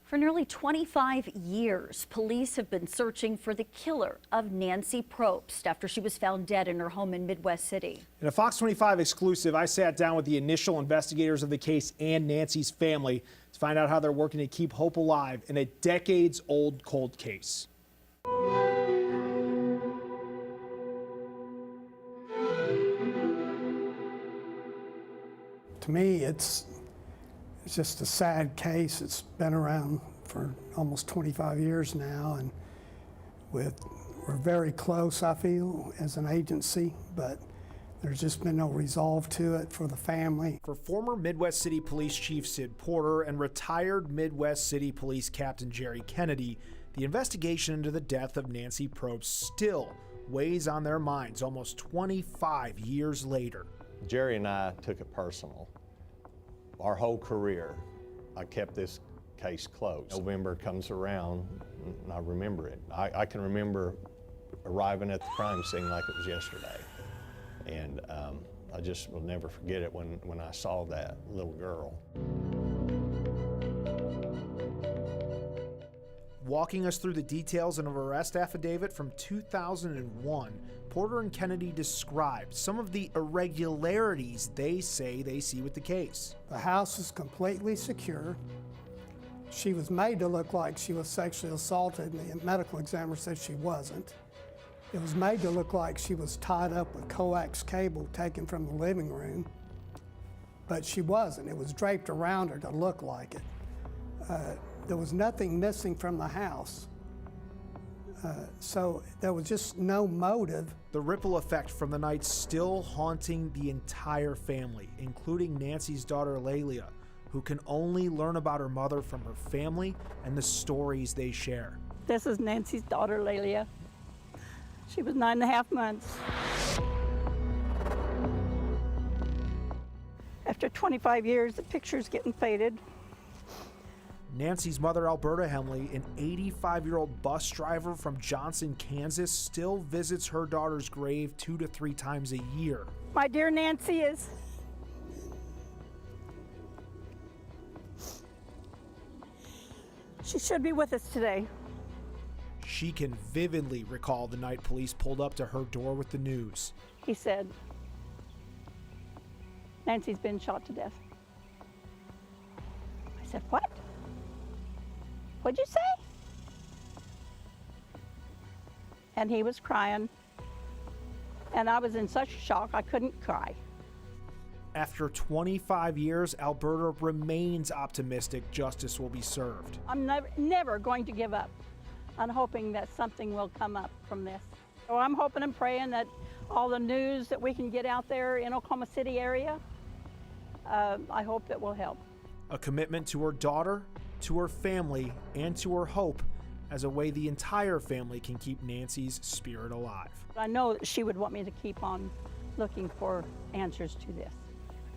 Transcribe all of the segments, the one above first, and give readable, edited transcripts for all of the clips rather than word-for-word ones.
For nearly 25 years, police have been searching for the killer of Nancy Probst after she was found dead in her home in Midwest City. In a Fox 25 exclusive, I sat down with the initial investigators of the case and Nancy's family to find out how they're working to keep hope alive in a decades-old cold case. To me, it's just a sad case. It's been around for almost 25 years now, and we're very close, I feel, as an agency, but there's just been no resolve to it for the family. For former Midwest City Police Chief Sid Porter and retired Midwest City Police Captain Jerry Kennedy, the investigation into the death of Nancy Probst still weighs on their minds almost 25 years later. Jerry and I took it personal. Our whole career, I kept this case close. November comes around, and I remember it. I can remember arriving at the crime scene like it was yesterday. And I just will never forget it when I saw that little girl. Walking us through the details of an arrest affidavit from 2001, Porter and Kennedy described some of the irregularities they say they see with the case. The house is completely secure. She was made to look like she was sexually assaulted, and the medical examiner said she wasn't. It was made to look like she was tied up with KOKH cable taken from the living room, but she wasn't. It was draped around her to look like it. There was nothing missing from the house. So there was just no motive. The ripple effect from the night still haunting the entire family, including Nancy's daughter Lelia, who can only learn about her mother from her family and the stories they share. This is Nancy's daughter Lelia. She was 9.5 months. After 25 years, the picture's getting faded. Nancy's mother, Alberta Hemley, an 85-year-old bus driver from Johnson, Kansas, still visits her daughter's grave 2 to 3 times a year. My dear Nancy is... She should be with us today. She can vividly recall the night police pulled up to her door with the news. He said, Nancy's been shot to death. I said, what? What'd you say? And he was crying, and I was in such shock I couldn't cry. After 25 years, Alberta remains optimistic justice will be served. I'm never going to give up on hoping that something will come up from this. So I'm hoping and praying that all the news that we can get out there in Oklahoma City area, I hope it will help. A commitment to her daughter, to her family, and to her hope as a way the entire family can keep Nancy's spirit alive. I know that she would want me to keep on looking for answers to this.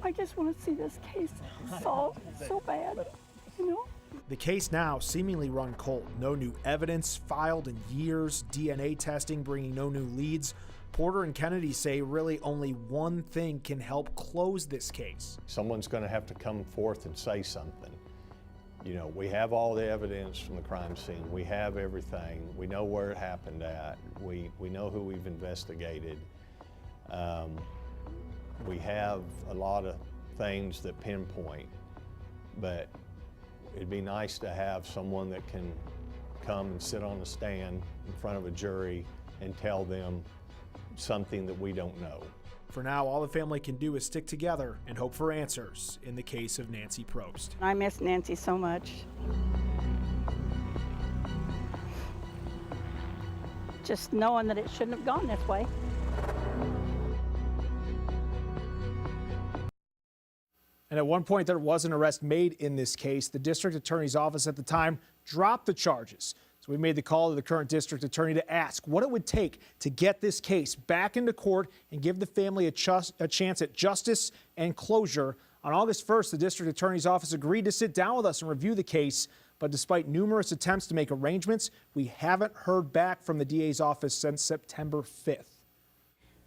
I just want to see this case solved so bad, you know? The case now seemingly run cold. No new evidence filed in years, DNA testing bringing no new leads. Porter and Kennedy say really only one thing can help close this case. Someone's going to have to come forth and say something. You know, we have all the evidence from the crime scene. We have everything. We know where it happened at. We know who we've investigated. We have a lot of things that pinpoint, but it'd be nice to have someone that can come and sit on a stand in front of a jury and tell them something that we don't know. For now, all the family can do is stick together and hope for answers in the case of Nancy Probst. I miss Nancy so much. Just knowing that it shouldn't have gone this way. And at one point, there was an arrest made in this case. The district attorney's office at the time dropped the charges. So we made the call to the current district attorney to ask what it would take to get this case back into court and give the family a chance at justice and closure. On August 1st, the district attorney's office agreed to sit down with us and review the case. But despite numerous attempts to make arrangements, we haven't heard back from the DA's office since September 5th.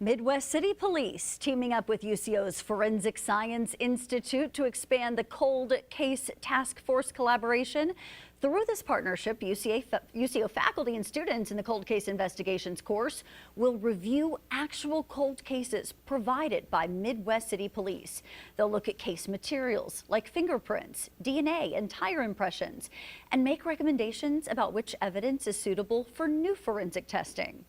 Midwest City Police teaming up with UCO's Forensic Science Institute to expand the cold case task force collaboration. Through this partnership, UCO faculty and students in the Cold Case Investigations course will review actual cold cases provided by Midwest City Police. They'll look at case materials like fingerprints, DNA, and tire impressions, and make recommendations about which evidence is suitable for new forensic testing.